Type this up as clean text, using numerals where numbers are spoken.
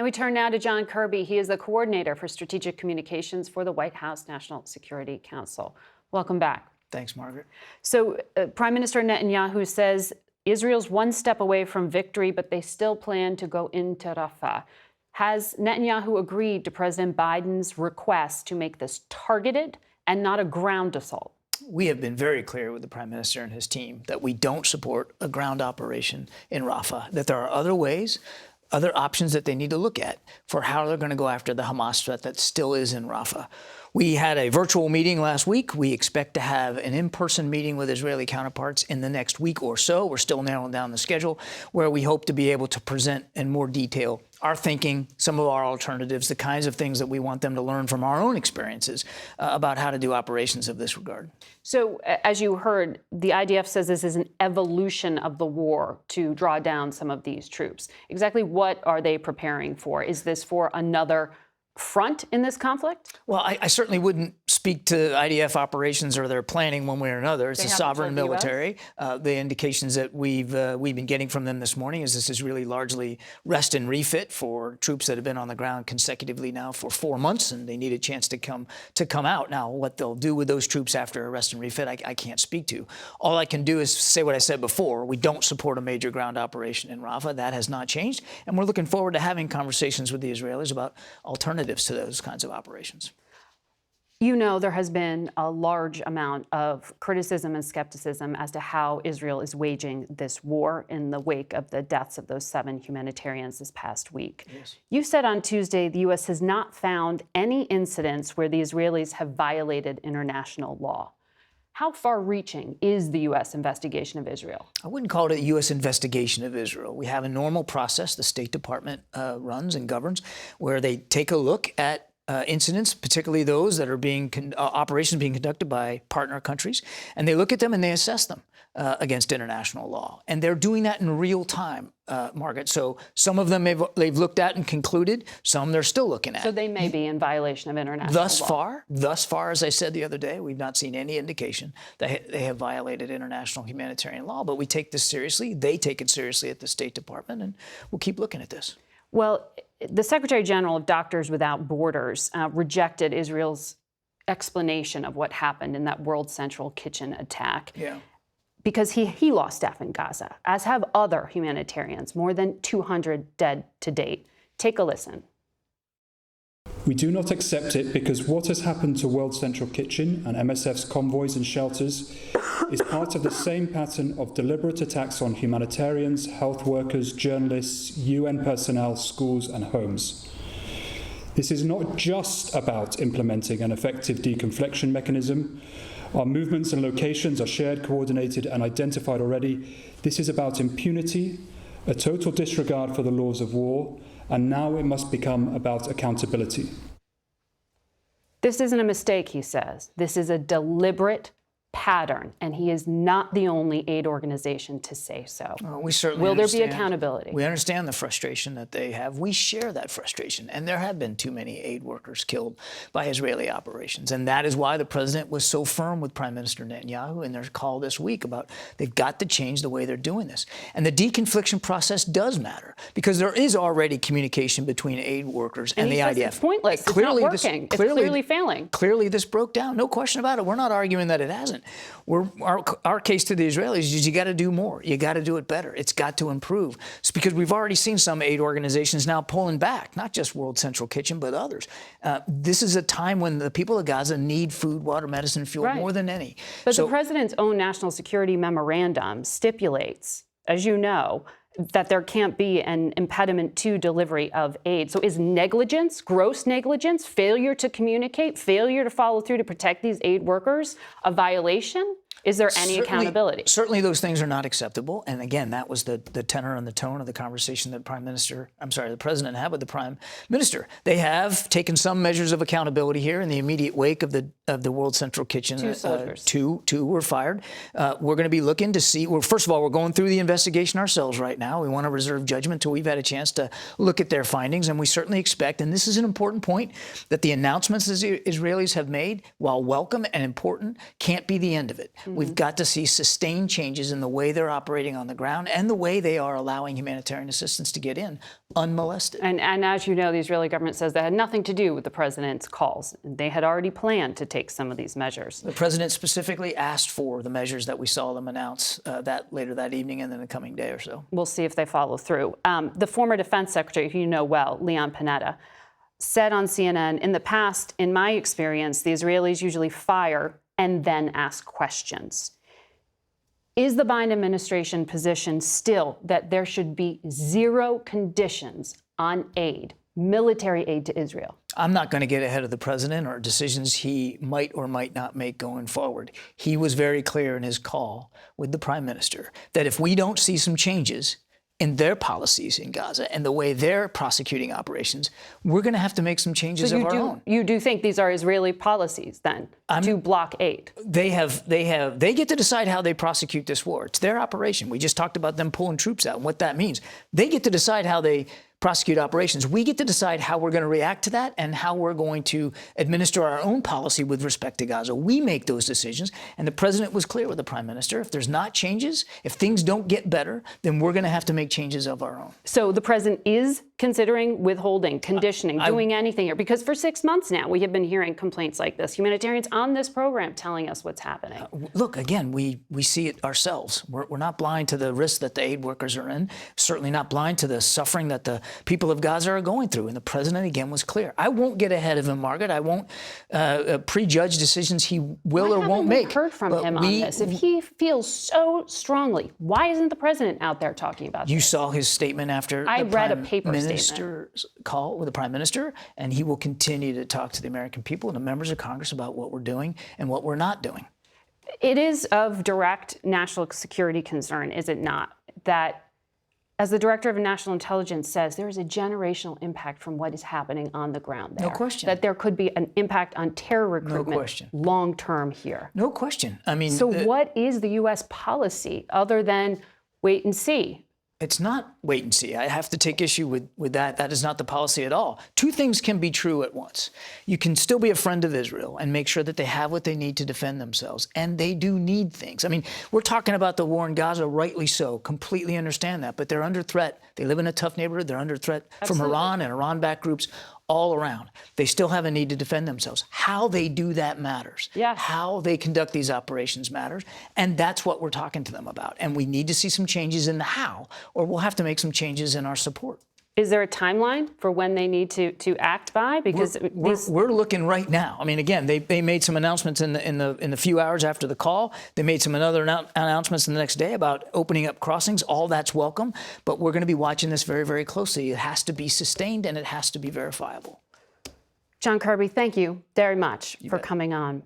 And we turn now to John Kirby. He is the coordinator for strategic communications for the White House National Security Council. Welcome back. Thanks, Margaret. So Prime Minister Netanyahu says Israel's one step away from victory, but they still plan to go into Rafah. Has Netanyahu agreed to President Biden's request to make this targeted and not a ground assault? We have been very clear with the Prime Minister and his team that we don't support a ground operation in Rafah, that there are other ways, other options that they need to look at for how they're going to go after the Hamas threat that still is in Rafah. We had a virtual meeting last week. We expect to have an in-person meeting with Israeli counterparts in the next week or so. We're still narrowing down the schedule, where we hope to be able to present in more detail our thinking, some of our alternatives, the kinds of things that we want them to learn from our own experiences about how to do operations of this regard. So, as you heard, the IDF says this is an evolution of the war to draw down some of these troops. Exactly what are they preparing for? Is this for another front in this conflict? Well, I certainly wouldn't speak to IDF operations or their planning one way or another. It's a sovereign military. The indications that we've been getting from them this morning is this is really largely rest and refit for troops that have been on the ground consecutively now for 4 months, and they need a chance to come out. Now, what they'll do with those troops after a rest and refit, I can't speak to. All I can do is say what I said before. We don't support a major ground operation in Rafah. That has not changed, and we're looking forward to having conversations with the Israelis about alternatives to those kinds of operations. You know, there has been a large amount of criticism and skepticism as to how Israel is waging this war in the wake of the deaths of those 7 humanitarians this past week. Yes. You said on Tuesday the U.S. has not found any incidents where the Israelis have violated international law. How far-reaching is the U.S. investigation of Israel? I wouldn't call it a U.S. investigation of Israel. We have a normal process the State Department runs and governs, where they take a look at incidents, particularly those that are operations being conducted by partner countries, and they look at them and they assess them against international law. And they're doing that in real time, Margaret. So some of them they've looked at and concluded, some they're still looking at. So they may be in violation of international law. Thus far, as I said the other day, we've not seen any indication that they have violated international humanitarian law. But we take this seriously. They take it seriously at the State Department, and we'll keep looking at this. Well, the Secretary General of Doctors Without Borders rejected Israel's explanation of what happened in that World Central Kitchen attack. Yeah. Because he lost staff in Gaza, as have other humanitarians, more than 200 dead to date. Take a listen. We do not accept it because what has happened to World Central Kitchen and MSF's convoys and shelters is part of the same pattern of deliberate attacks on humanitarians, health workers, journalists, UN personnel, schools and homes. This is not just about implementing an effective deconfliction mechanism. Our movements and locations are shared, coordinated and identified already. This is about impunity, a total disregard for the laws of war, and now it must become about accountability. This isn't a mistake, he says. This is a deliberate pattern, and he is not the only aid organization to say so. We certainly Will there be accountability? We understand the frustration that they have. We share that frustration, and there have been too many aid workers killed by Israeli operations, and that is why the president was so firm with Prime Minister Netanyahu in their call this week about they've got to change the way they're doing this. And the deconfliction process does matter, because there is already communication between aid workers and the IDF. It's pointless. It's not working. It's clearly failing. Clearly, this broke down. No question about it. We're not arguing that it hasn't. Our case to the Israelis is you got to do more. You got to do it better. It's got to improve. It's because we've already seen some aid organizations now pulling back, not just World Central Kitchen, but others. This is a time when the people of Gaza need food, water, medicine, fuel more than any. But the president's own national security memorandum stipulates, as you know, that there can't be an impediment to delivery of aid. So is negligence, gross negligence, failure to communicate, failure to follow through to protect these aid workers a violation? Is there any accountability? Certainly those things are not acceptable. And again, that was the tenor and the tone of the conversation that the President had with the Prime Minister. They have taken some measures of accountability here in the immediate wake of the World Central Kitchen. 2 soldiers. Two were fired. We're going to be looking to see, well, first of all, we're going through the investigation ourselves right now. We want to reserve judgment until we've had a chance to look at their findings. And we certainly expect, and this is an important point, that the announcements the Israelis have made, while welcome and important, can't be the end of it. We've got to see sustained changes in the way they're operating on the ground and the way they are allowing humanitarian assistance to get in unmolested. And as you know, the Israeli government says that had nothing to do with the president's calls. They had already planned to take some of these measures. The president specifically asked for the measures that we saw them announce later that evening and in the coming day or so. We'll see if they follow through. The former defense secretary, who you know well, Leon Panetta, said on CNN, in the past, in my experience, the Israelis usually fire and then ask questions. Is the Biden administration position still that there should be zero conditions on aid, military aid to Israel? I'm not going to get ahead of the president or decisions he might or might not make going forward. He was very clear in his call with the prime minister that if we don't see some changes in their policies in Gaza and the way they're prosecuting operations, we're going to have to make some changes of our own. You do think these are Israeli policies then to block aid? They get to decide how they prosecute this war. It's their operation. We just talked about them pulling troops out and what that means. They get to decide how they prosecute operations. We get to decide how we're going to react to that and how we're going to administer our own policy with respect to Gaza. We make those decisions. And the president was clear with the prime minister. If there's not changes, if things don't get better, then we're going to have to make changes of our own. So the president is considering withholding, conditioning, doing anything here? Because for 6 months now, we have been hearing complaints like this. Humanitarians on this program telling us what's happening. Look, again, we see it ourselves. We're not blind to the risks that the aid workers are in, certainly not blind to the suffering that the people of Gaza are going through. And the president, again, was clear. I won't get ahead of him, Margaret. I won't prejudge decisions he will or won't make. Heard from him on this. If he feels so strongly, why isn't the president out there talking about this? You saw his statement after I the read a Prime paper Minister's call with the Prime Minister, and he will continue to talk to the American people and the members of Congress about what we're doing and what we're not doing. It is of direct national security concern, is it not, that as the director of national intelligence says, there is a generational impact from what is happening on the ground there. No question. That there could be an impact on terror recruitment long term here. No question. I mean, so what is the U.S. policy other than wait and see? It's not wait and see. I have to take issue with that. That is not the policy at all. Two things can be true at once. You can still be a friend of Israel and make sure that they have what they need to defend themselves. And they do need things. I mean, we're talking about the war in Gaza, rightly so. Completely understand that. But they're under threat. They live in a tough neighborhood. They're under threat from Iran and Iran-backed groups all around. They still have a need to defend themselves. How they do that matters. Yes. How they conduct these operations matters. And that's what we're talking to them about. And we need to see some changes in the how, or we'll have to make some changes in our support. Is there a timeline for when they need to act by? Because we're looking right now. I mean, again, they made some announcements in the few hours after the call. They made some other announcements the next day about opening up crossings. All that's welcome, but we're going to be watching this very, very closely. It has to be sustained and it has to be verifiable. John Kirby, thank you very much for bet. coming on.